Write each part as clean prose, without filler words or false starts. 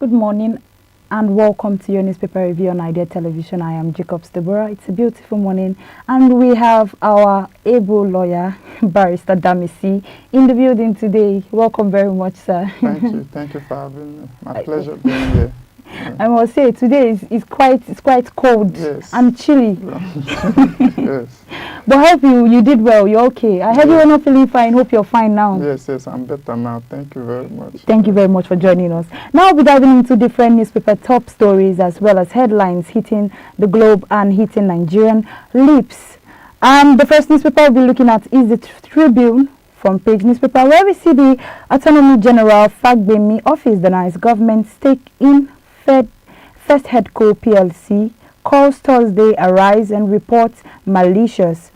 Good morning and welcome to your newspaper review on Idea Television. I am Jacobs Deborah. It's a beautiful morning and we have our able lawyer, Barrister Damisi, in the building today. Welcome very much, sir. Thank you. Thank you for having me. My pleasure being here. Yeah. I must say today is quite cold, yes, and chilly. Yes. But I hope you did well. You're okay. I heard you were not feeling fine. Hope you're fine now. Yes, I'm better now. Thank you very much. Thank you very much for joining us. Now we'll be diving into different newspaper top stories as well as headlines hitting the globe and hitting Nigerian lips. And the first newspaper we'll be looking at is the Tribune front page newspaper, where we see the Attorney General Fagbemi office denies government stake in First Headco PLC, calls Thursday arise and reports malicious.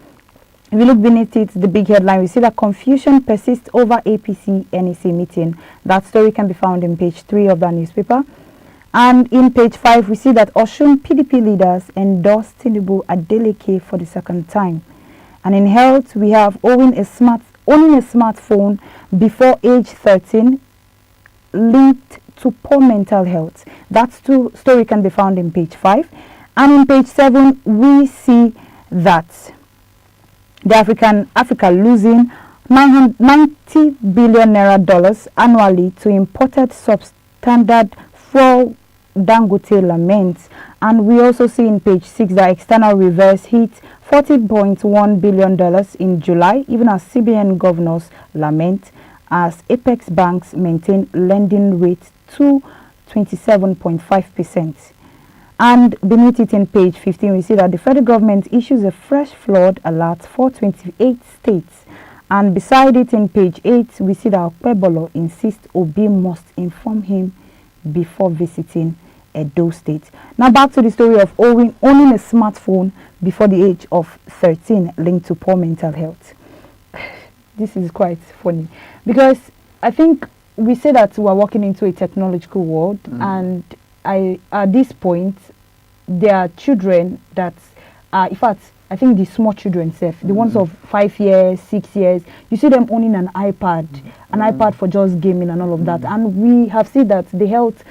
If you look beneath it, the big headline, we see that confusion persists over APC NEC meeting. That story can be found in page 3 of that newspaper. And in page 5, we see that Osun PDP leaders endorse Tinubu Adeleke for the second time. And in health, we have owning a smartphone before age 13 linked to poor mental health. That story can be found in page 5. And in page 7, we see that Africa losing 90 billion naira dollars annually to imported substandard fuel, Dangote laments. And we also see in page 6 that external reverse hit $40.1 billion in July, even as CBN governors lament as Apex banks maintain lending rate to 27.5%. And beneath it in page 15, we see that the federal government issues a fresh flood alert for 28 states. And beside it in page 8, we see that Okpebolo insists Obi must inform him before visiting Edo State. Now back to the story of owning a smartphone before the age of 13 linked to poor mental health. This is quite funny because I think we say that we're walking into a technological world, and at this point, there are children that in fact, I think the small children, the ones of 5 years, 6 years, you see them owning an iPad for just gaming and all of that. And we have seen that the health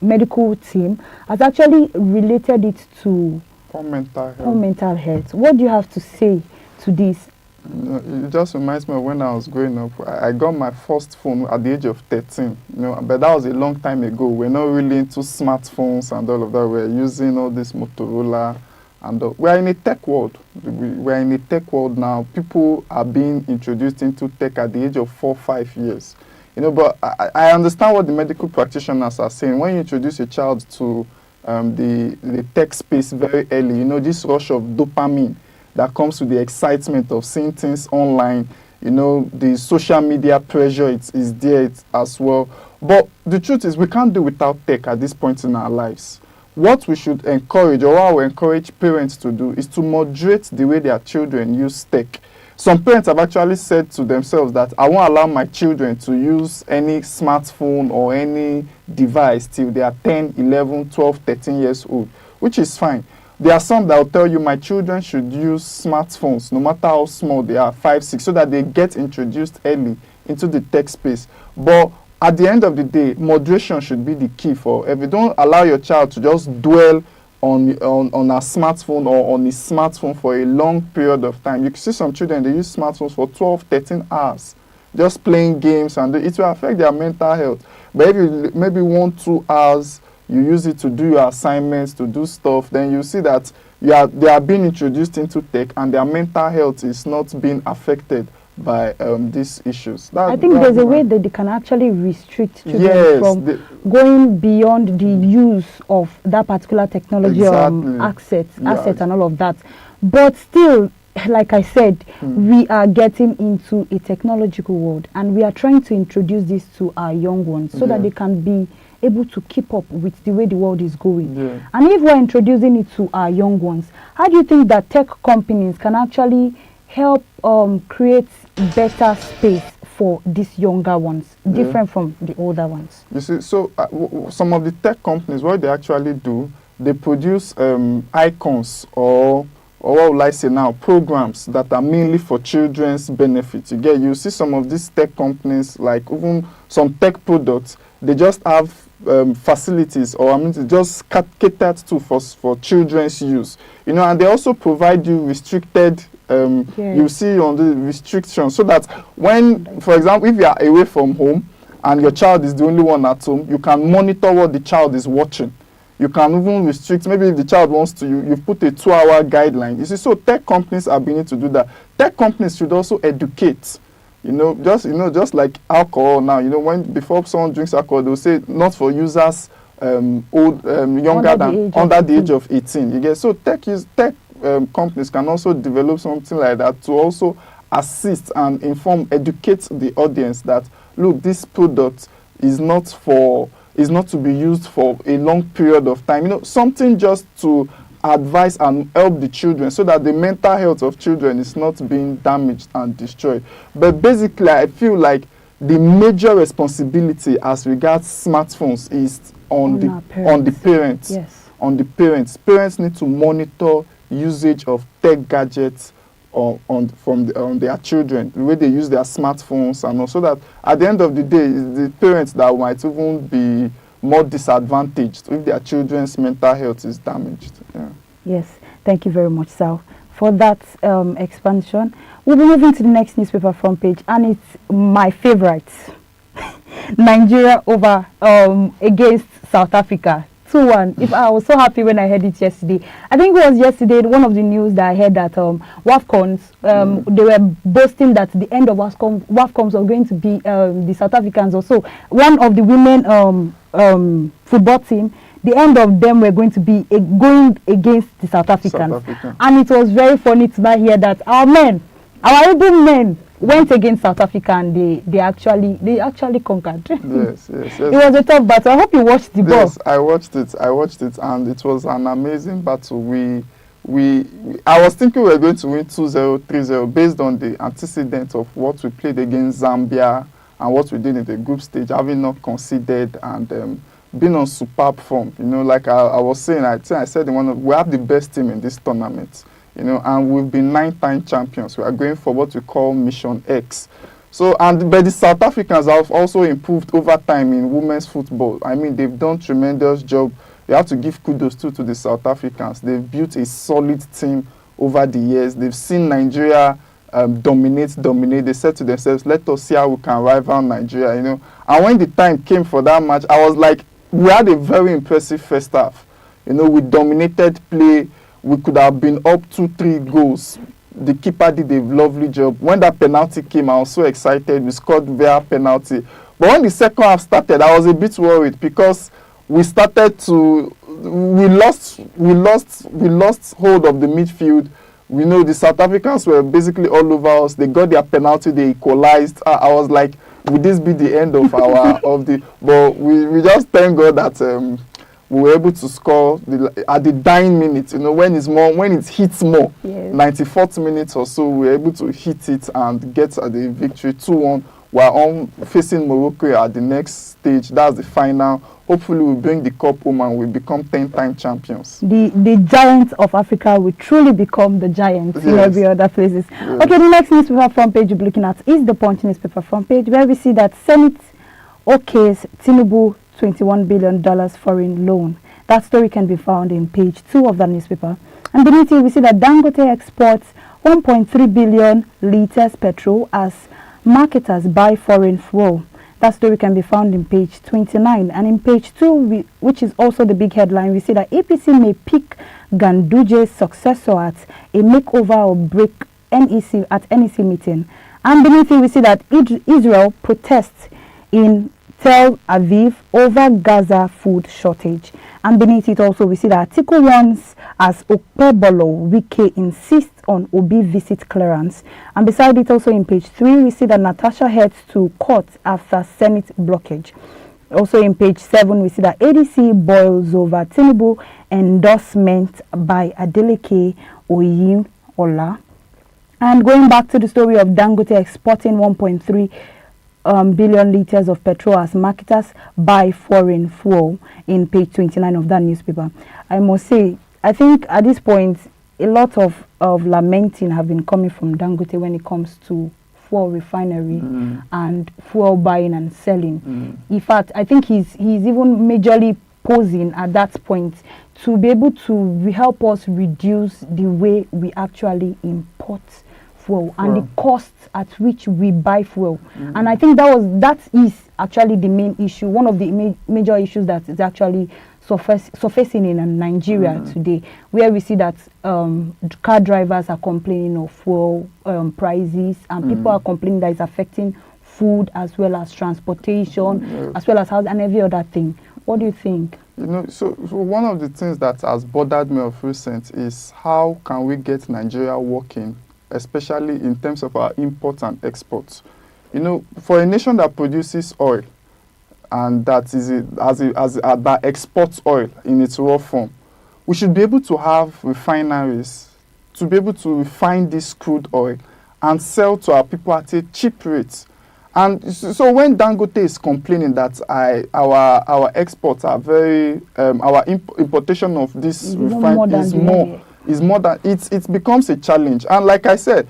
medical team has actually related it to poor mental health. What do you have to say to this? It just reminds me of when I was growing up. I got my first phone at the age of 13, but that was a long time ago. We're not really into smartphones and all of that. We're using all this Motorola, and we're in a tech world. We're in a tech world now. People are being introduced into tech at the age of 4, 5 years. But I understand what the medical practitioners are saying. When you introduce a child to the tech space very early, this rush of dopamine that comes with the excitement of seeing things online, the social media pressure is there as well. But the truth is we can't do without tech at this point in our lives. What we should encourage, or what we encourage parents to do, is to moderate the way their children use tech. Some parents have actually said to themselves that I won't allow my children to use any smartphone or any device till they are 10, 11, 12, 13 years old, which is fine. There are some that will tell you my children should use smartphones, no matter how small they are, 5, 6, so that they get introduced early into the tech space. But at the end of the day, moderation should be the key if you don't allow your child to just dwell on a smartphone or on his smartphone for a long period of time. You can see some children, they use smartphones for 12, 13 hours, just playing games, and it will affect their mental health. But if you maybe 1, 2 hours, you use it to do your assignments, to do stuff, then you see that they are being introduced into tech and their mental health is not being affected by these issues. I think there's a way that they can actually restrict children from going beyond the use of that particular technology, assets and all of that. But still, like I said, we are getting into a technological world and we are trying to introduce this to our young ones so that they can be able to keep up with the way the world is going. And if we're introducing it to our young ones, how do you think that tech companies can actually help create better space for these younger ones, different from the older ones? You see, so some of the tech companies, what they actually do, they produce icons or what will I say now, programs that are mainly for children's benefit. You see some of these tech companies, like even some tech products, they just have facilities, or I mean, it's just catered to for children's use. You know, and they also provide you restricted. You see on the restrictions, so that when, for example, if you are away from home and your child is the only one at home, you can monitor what the child is watching. You can even restrict, maybe if the child wants to, you've put a 2-hour guideline. You see, so tech companies are beginning to do that. Tech companies should also educate. Just like alcohol now. You know, before someone drinks alcohol, they'll say not for users under the age of 18. You get, so tech companies can also develop something like that to also assist and inform, educate the audience that, look, this product is not to be used for a long period of time. You know, something just to advise and help the children, so that the mental health of children is not being damaged and destroyed. But basically, I feel like the major responsibility as regards smartphones is on the parents. Yes. On the parents. Parents need to monitor usage of tech gadgets on their children, the way they use their smartphones, and also that at the end of the day, it's the parents that might even be more disadvantaged if their children's mental health is damaged. Yeah. Yes, thank you very much, Sal, for that expansion. We'll be moving to the next newspaper front page, and it's my favorite. Nigeria over against South Africa. 2-1. If I was so happy when I heard it yesterday. I think it was yesterday, one of the news that I heard that WAFCONs, they were boasting that the end of WAFCONs was going to be the South Africans also. One of the women football team, the end of them were going to be going against the South Africans. And it was very funny to now hear that our able men went against South Africa, and they actually conquered. Yes. It was a tough battle. I hope you watched the ball. Yes, I watched it, and it was an amazing battle. I was thinking we were going to win 2-0, 3-0 based on the antecedent of what we played against Zambia and what we did in the group stage, having not conceded and been on superb form. You know, like I was saying, I said we have the best team in this tournament. You know, and we've been 9-time champions. We are going for what we call Mission X. But the South Africans have also improved over time in women's football. I mean, they've done tremendous job. You have to give kudos to the South Africans. They've built a solid team over the years. They've seen Nigeria dominate. They said to themselves, let us see how we can rival Nigeria, you know. And when the time came for that match, I was like, we had a very impressive first half. You know, we dominated play. We could have been up 2-3 goals. The keeper did a lovely job. When that penalty came, I was so excited. We scored via penalty. But when the second half started, I was a bit worried because we lost hold of the midfield. We know the South Africans were basically all over us. They got their penalty, they equalized. I was like, would this be the end of but we just thank God that we were able to score at the dying minute. You know, when it hits more, yes. 94th minute or so, we were able to hit it and get the victory 2-1. We're on facing Morocco at the next stage. That's the final. Hopefully, we'll bring the cup home and we'll become 10-time champions. The giants of Africa will truly become the giants in every other places. Yes. Okay, the next newspaper front page we'll be looking at is the Punch newspaper front page, where we see that Senate okays Tinubu $21 billion foreign loan. That story can be found in page 2 of that newspaper. And beneath it, we see that Dangote exports 1.3 billion liters petrol as marketers buy foreign fuel. That story can be found in page 29. And in page 2, which is also the big headline, we see that APC may pick Ganduje's successor at a makeover or break NEC meeting. And beneath it, we see that Israel protests in Tel Aviv over Gaza food shortage. And beneath it also, we see that article warns as Okpebolo Wike insists on Obi visit clearance. And beside it also in page 3, we see that Natasha heads to court after Senate blockage. Also in page 7, we see that ADC boils over Tinubu endorsement by Adeleke Oyinola. And going back to the story of Dangote exporting 1.3 billion liters of petrol as marketers buy foreign fuel in page 29 of that newspaper. I must say, I think at this point, a lot of lamenting have been coming from Dangote when it comes to fuel refinery and fuel buying and selling. In fact, I think he's even majorly posing at that point to be able to help us reduce the way we actually import fuel and the costs at which we buy fuel. And I think that is actually the main issue, one of the major issues that is actually surfacing in Nigeria today, where we see that car drivers are complaining of fuel prices, and people are complaining that it's affecting food as well as transportation, as well as house and every other thing. What do you think? You know, so one of the things that has bothered me of recent is how can we get Nigeria working, especially in terms of our imports and exports. You know, for a nation that produces oil and that exports oil in its raw form, we should be able to have refineries to be able to refine this crude oil and sell to our people at a cheap rate. And so when Dangote is complaining that our exports are very, our importation of this refined is more than it becomes a challenge. And like I said,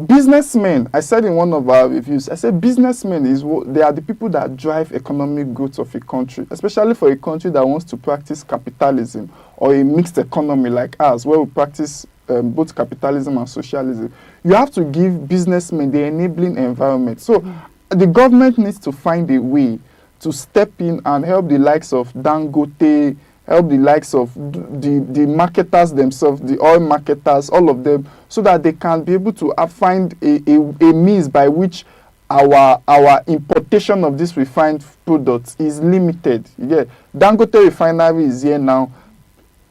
businessmen, I said in one of our reviews, I said businessmen they are the people that drive economic growth of a country, especially for a country that wants to practice capitalism or a mixed economy like ours, where we practice both capitalism and socialism. You have to give businessmen the enabling environment. So the government needs to find a way to step in and help the likes of Dangote, help the likes of the marketers themselves, the oil marketers, all of them, so that they can be able to find a means by which our importation of these refined products is limited. Yeah, Dangote refinery is here now.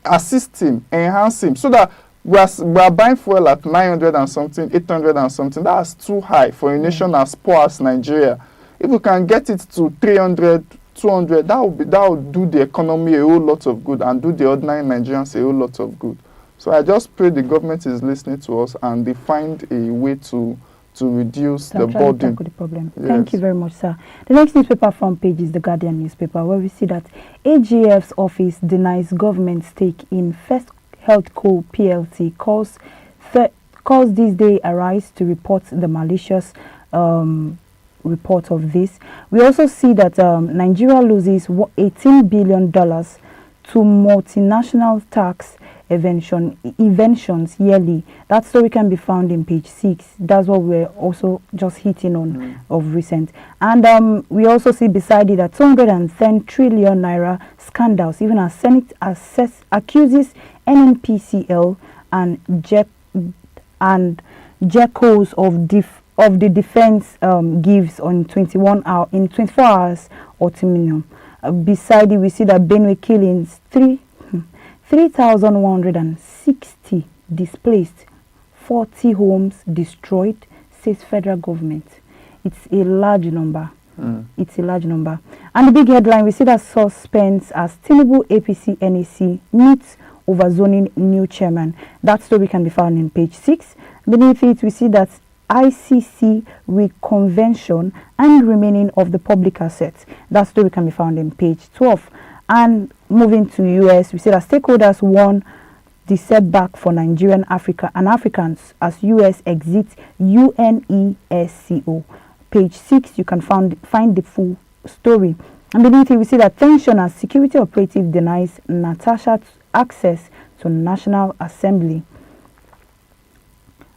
Assist him, enhance him, so that we are buying fuel at 900 and something, 800 and something. That's too high for a nation as poor as Nigeria. If we can get it to 300, 200, that would do the economy a whole lot of good and do the ordinary Nigerians a whole lot of good. So I just pray the government is listening to us and they find a way to reduce the burden. The problem. Yes. Thank you very much, sir. The next newspaper front page is the Guardian newspaper, where we see that AGF's office denies government stake in First Health Co. PLC, calls this day arise to report the malicious report of this. We also see that Nigeria loses $18 billion to multinational tax inventions yearly. That story can be found in page 6. That's what we're also just hitting on of recent. And we also see beside it that 210 trillion naira scandals, even as Senate accuses NNPCL and JECOs of the defense gives on 24 hours ultimatum. Beside it, we see that Benue killings 3,160 displaced, 40 homes destroyed, says federal government. It's a large number. It's a large number. And the big headline, we see that suspense as Tinubu APC NEC meets over zoning new chairman. That story can be found in page 6. Beneath it, we see that ICC reconvention and remaining of the public assets. That story can be found in page 12. And moving to US, we see that stakeholders warn the setback for Nigerian Africa and Africans as US exits UNESCO. Page 6, you can find the full story. And beneath it, we see that tension as security operative denies Natasha access to National Assembly.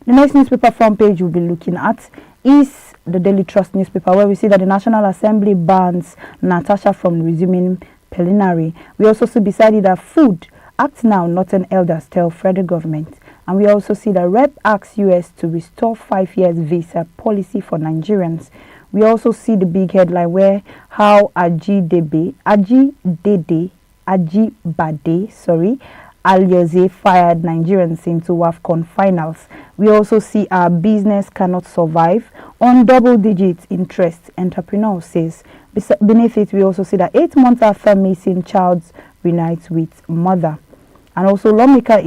The next newspaper front page we'll be looking at is the Daily Trust newspaper, where we see that the National Assembly bans Natasha from resuming plenary. We also see beside it that food, act now, not an elders, tell federal government. And we also see that Rep asks US to restore 5 years visa policy for Nigerians. We also see the big headline where how Ajibade, Alioze fired Nigerians into WAFCON finals. We also see our business cannot survive on double-digit interest, entrepreneur says. Beneath it, we also see that 8 months after missing child reunites with mother. And also lawmaker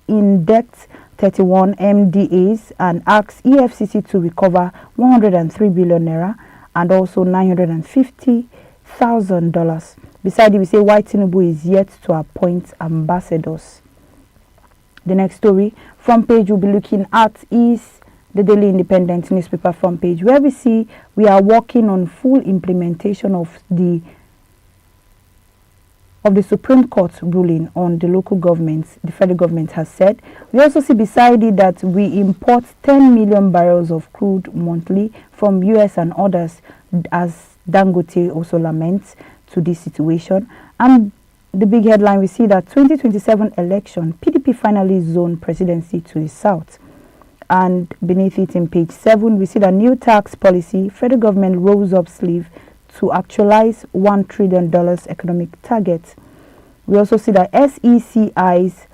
inducts 31 MDAs and asks EFCC to recover 103 billion naira and also $950,000. Beside it, we say why Tinubu is yet to appoint ambassadors. The next story, front page we'll be looking at is the Daily Independent newspaper front page, where we see we are working on full implementation of the Supreme Court ruling on the local governments, the federal government has said. We also see beside it that we import 10 million barrels of crude monthly from US and others, as Dangote also laments to this situation. And the big headline, we see that 2027 election, PDP finally zoned presidency to the south. And beneath it in page 7, we see the new tax policy, federal government rolls up sleeve to actualize $1 trillion economic target. We also see that SECI's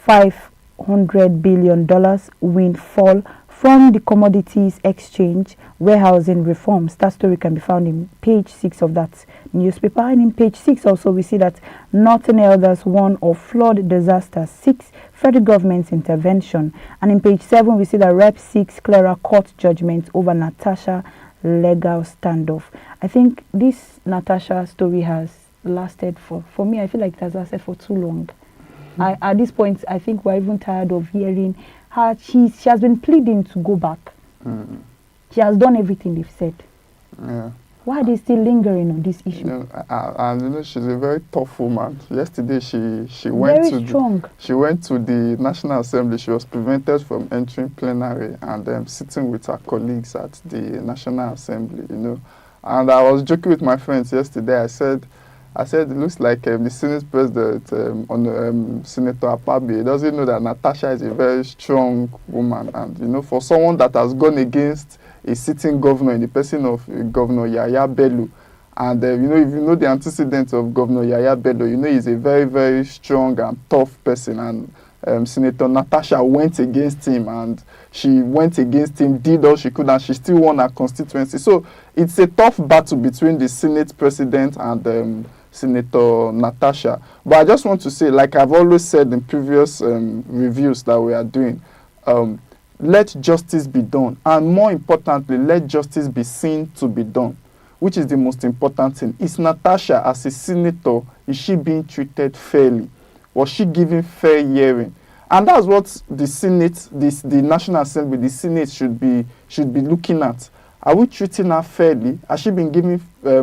$500 billion windfall from the commodities exchange warehousing reforms. That story can be found in page 6 of that newspaper. And in page 6 also we see that Northern Elders warn of flood disaster, 6 federal government's intervention. And in page 7 we see that Rep 6 clearer court judgment over Natasha legal standoff. I think this Natasha story has lasted for me, I feel like it has lasted for too long. At this point, I think we're even tired of hearing her. She has been pleading to go back. She has done everything they've said. Yeah. Why are they still lingering on this issue? And she's a very tough woman. Yesterday, she went to the National Assembly. She was prevented from entering plenary and sitting with her colleagues at the National Assembly. And I was joking with my friends yesterday. I said it looks like the Senate President, Senator Apabi, doesn't know that Natasha is a very strong woman. And for someone that has gone against a sitting governor in the person of Governor Yahaya Bello. And, if you know the antecedents of Governor Yahaya Bello, he's a very, very strong and tough person. And Senator Natasha went against him, and she went against him, did all she could, and she still won her constituency. So it's a tough battle between the Senate President and Senator Natasha. But I just want to say, like I've always said in previous reviews that we are doing, let justice be done, and more importantly, let justice be seen to be done, which is the most important thing. Is Natasha, as a senator, is she being treated fairly? Was she given fair hearing? And that's what the Senate, the National Assembly, the Senate should be looking at. Are we treating her fairly? Has she been given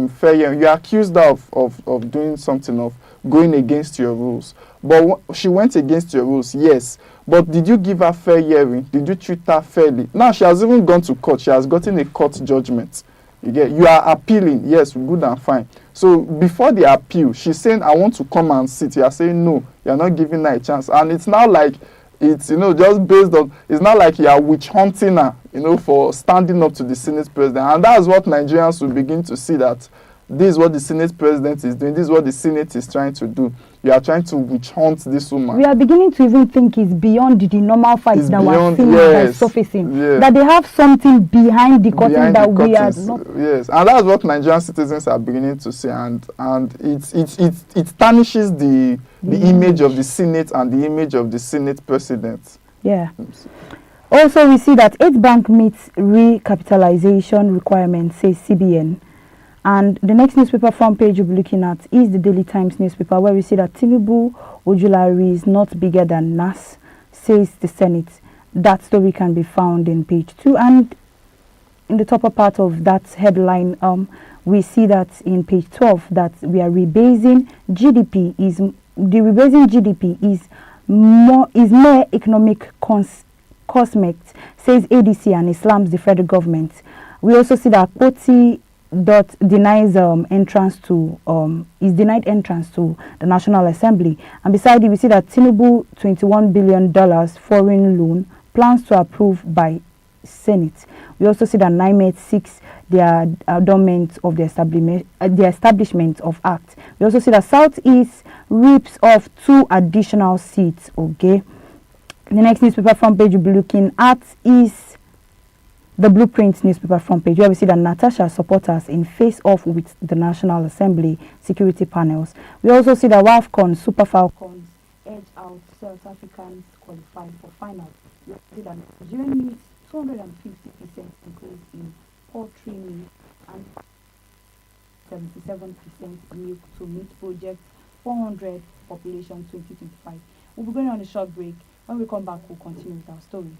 fair hearing? You are accused of doing something, of going against your rules. But she went against your rules, yes. But did you give her fair hearing? Did you treat her fairly? Now she has even gone to court. She has gotten a court judgment. You are appealing, yes, good and fine. So before the appeal, she's saying, I want to come and sit. You are saying, no, you are not giving her a chance. And it's now like, it's, just based on, it's not like you are witch hunting her, for standing up to the Senate President. And that's what Nigerians will begin to see, that this is what the Senate President is doing. This is what the Senate is trying to do. You are trying to witch hunt this woman. We are beginning to even think it's beyond the normal fights that we're seeing that is surfacing. Yes. That they have something behind the curtain that we are not. Yes, and that's what Nigerian citizens are beginning to see, and it tarnishes the image of the Senate and the image of the Senate President. Yeah. Also, we see that 8 bank meets recapitalization requirements, says CBN. And the next newspaper front page we'll be looking at is the Daily Times newspaper, where we see that Tinubu Ojulari is not bigger than NAS, says the Senate. That story can be found in page 2. And in the upper part of that headline, we see that in page 12 that we are rebasing GDP. The rebasing GDP is mere economic cosmetics, says ADC and Islam's the federal government. We also see that Koti denies entrance to is denied entrance to the National Assembly. And beside it, we see that Tinubu $21 billion foreign loan plans to approve by Senate. We also see that NIMET seeks the adornment of the establishment of Act. We also see that Southeast rips off 2 additional seats. Okay. The next newspaper front page we'll be looking at is the Blueprint newspaper front page, where we see that Natasha supporters in face-off with the National Assembly security panels. We also see that WAFCON Super Falcons edge out South Africans qualified for finals. We see that Nigerian meets 250% increase in poultry meat and 77% milk to meet project 400 population 2025. We'll be going on a short break. When we come back, we'll continue with our story.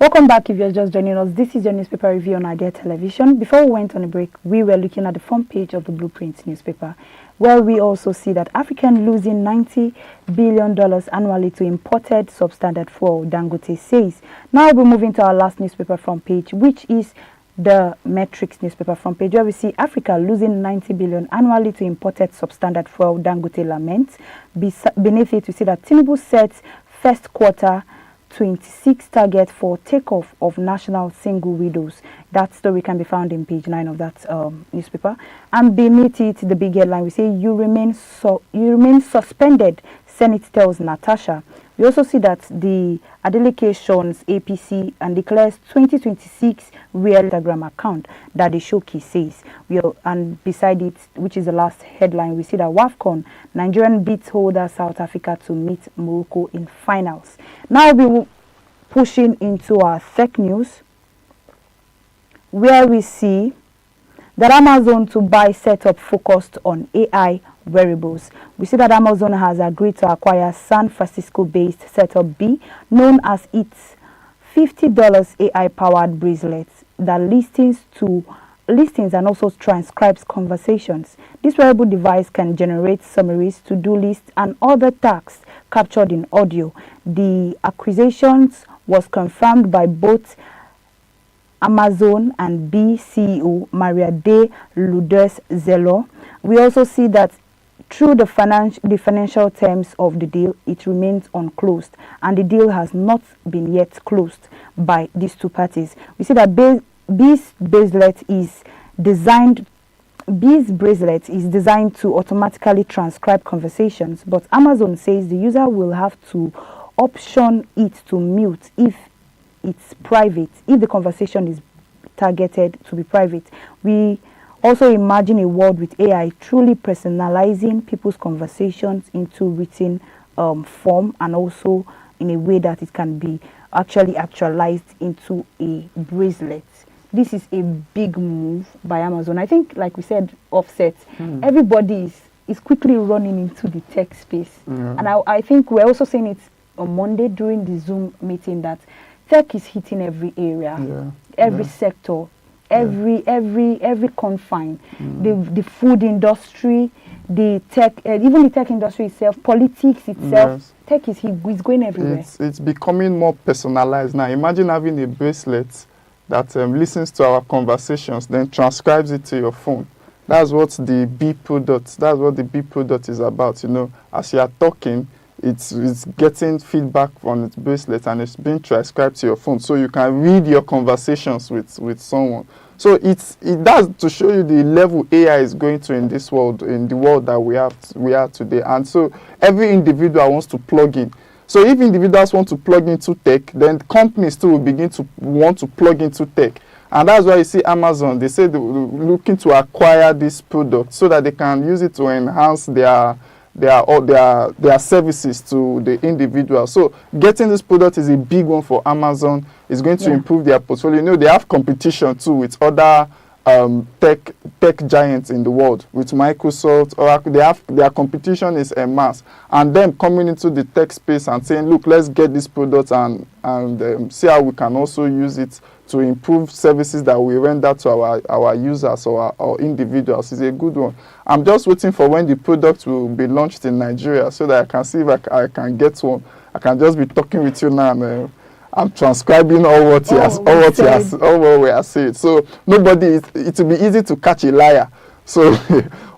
Welcome back if you're just joining us. This is your newspaper review on Idea Television. Before we went on a break, we were looking at the front page of the Blueprint newspaper, where we also see that Africa losing $90 billion annually to imported substandard fuel, Dangote says. Now we're moving to our last newspaper front page, which is the Metrics newspaper front page, where we see Africa losing 90 billion annually to imported substandard fuel, Dangote laments. Beneath it, we see that Tinubu sets first quarter 26 target for takeoff of national single widows. That story can be found in page 9 of that newspaper. And beneath it, the big headline, we say you remain suspended, Senate tells Natasha. We also see that the Adeleke showns APC and declares 2026 real Instagram account that the showcase says. And beside it, which is the last headline, we see that WAFCON, Nigerian beats holder South Africa to meet Morocco in finals. Now we'll be pushing into our tech news, where we see that Amazon to buy setup focused on AI wearables. We see that Amazon has agreed to acquire San Francisco-based Setup B, known as its $50 AI-powered bracelets that listens and also transcribes conversations. This wearable device can generate summaries, to-do lists, and other tasks captured in audio. The acquisitions was confirmed by both Amazon and B CEO Maria de Lourdes Zello. We also see that through the financial terms of the deal, it remains unclosed, and the deal has not been yet closed by these two parties. We see that B's bracelet is designed to automatically transcribe conversations, but Amazon says the user will have to option it to mute if it's private, if the conversation is targeted to be private. We also imagine a world with AI truly personalizing people's conversations into written form, and also in a way that it can be actually actualized into a bracelet. This is a big move by Amazon. I think, like we said, offset, everybody is quickly running into the tech space. Yeah. And I think we're also saying it on Monday during the Zoom meeting that tech is hitting every area, every sector, every confine. The food industry, the tech, even the tech industry itself, politics itself. Tech is going everywhere. It's becoming more personalized now. Imagine having a bracelet that listens to our conversations, then transcribes it to your phone. That's what the B product. That's what the B product is about. You know, as you are talking, it's getting feedback on its bracelet, and it's being transcribed to your phone, so you can read your conversations with someone. So it does to show you the level AI is going to in this world, in the world that we are today. And so every individual wants to plug in. So if individuals want to plug into tech, then companies too will begin to want to plug into tech. And that's why you see Amazon, they say they're looking to acquire this product so that they can use it to enhance their services to the individual. So getting this product is a big one for Amazon. It's going to improve their portfolio. You know, they have competition too with other tech giants in the world, with Microsoft, Oracle. Their competition is a mass, and them coming into the tech space and saying, look, let's get this product and see how we can also use it to improve services that we render to our users or our individuals is a good one. I'm just waiting for when the product will be launched in Nigeria so that I can see if I can get one. I can just be talking with you now and I'm transcribing all what we are saying. So it will be easy to catch a liar. So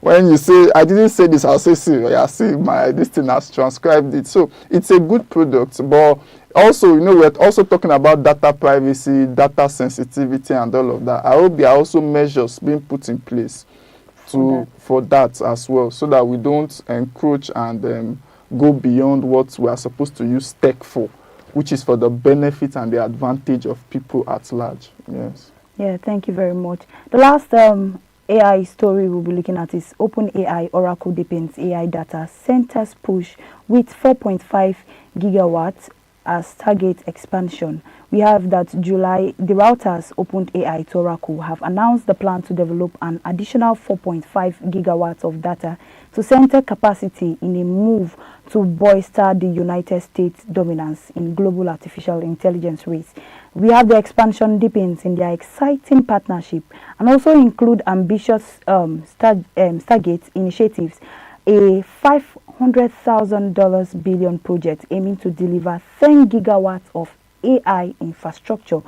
when you say, I didn't say this, I'll say, see, this thing has transcribed it. So it's a good product, but also, you know, we're also talking about data privacy, data sensitivity, and all of that. I hope there are also measures being put in place for that as well, so that we don't encroach and go beyond what we are supposed to use tech for, which is for the benefit and the advantage of people at large. Yes. Yeah, thank you very much. The last AI story we'll be looking at is OpenAI Oracle deepens AI data centers push with 4.5 gigawatts as Stargate expansion. We have that July, the routers OpenAI to Oracle have announced the plan to develop an additional 4.5 gigawatts of data to center capacity in a move to bolster the United States dominance in global artificial intelligence race. We have the expansion deepens in their exciting partnership and also include ambitious Stargate initiatives, a $500,000 billion project aiming to deliver 10 gigawatts of AI infrastructure.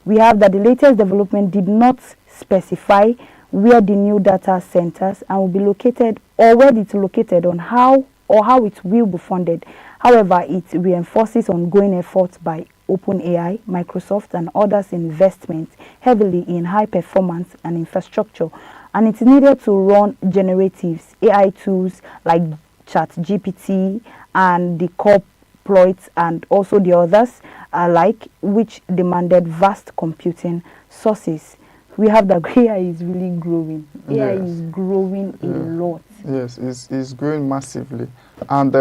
We have that the latest development did not specify where the new data centers and will be located or where it's located on how it will be funded. However, it reinforces ongoing efforts by OpenAI, Microsoft, and others investment heavily in high performance and infrastructure. And it's needed to run generatives, AI tools like ChatGPT and the Copilot and also the others alike, which demanded vast computing sources. We have that AI is really growing. AI is growing a lot. Yes, it's growing massively. And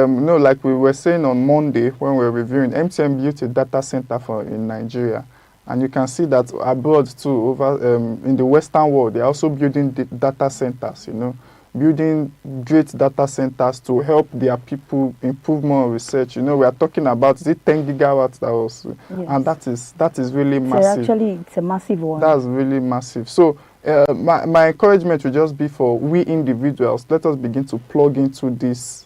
like we were saying on Monday when we were reviewing, MTN built a data center in Nigeria. And you can see that abroad too, over in the Western world, they're also building data centers, building great data centers to help their people improve more research. We are talking about, is it 10 gigawatts that was, and that is really massive. Actually, it's a massive one. That's really massive. So my encouragement would just be for we individuals, let us begin to plug into this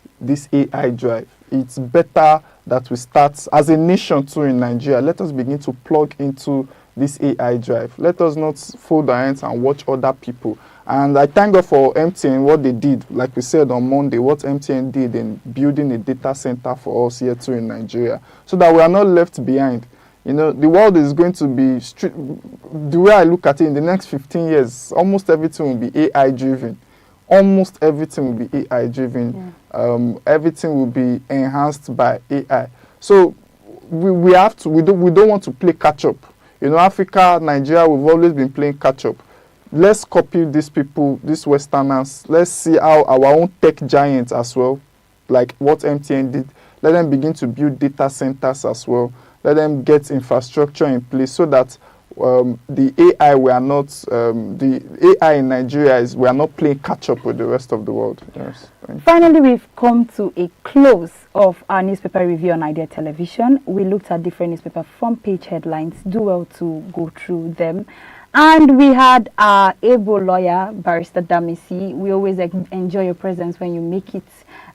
AI drive. It's better that we start as a nation too in Nigeria. Let us begin to plug into this AI drive. Let us not fold our hands and watch other people. And I thank God for MTN, what they did, like we said on Monday, what MTN did in building a data center for us here too in Nigeria, so that we are not left behind. The world is going to be, the way I look at it, in the next 15 years, almost everything will be AI driven. Almost everything will be AI driven. Everything will be enhanced by AI. So we don't want to play catch up. Africa, Nigeria, we've always been playing catch up. Let's copy these people, these Westerners. Let's see how our own tech giants as well, like what MTN did, let them begin to build data centers as well. Let them get infrastructure in place so that the AI in Nigeria we are not playing catch up with the rest of the world. Yes. Finally, we've come to a close of our newspaper review on Idea Television. We looked at different newspaper front page headlines. Do well to go through them. And we had our able lawyer, Barrister Damisi. We always enjoy your presence when you make it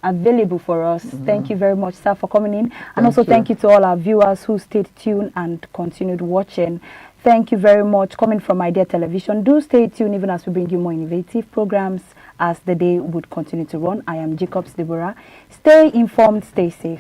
available for us. Thank you very much, sir, for coming in. And also thank you to all our viewers who stayed tuned and continued watching. Thank you very much. Coming from Idea Television, do stay tuned even as we bring you more innovative programs as the day would continue to run. I am Jacobs Deborah. Stay informed, stay safe.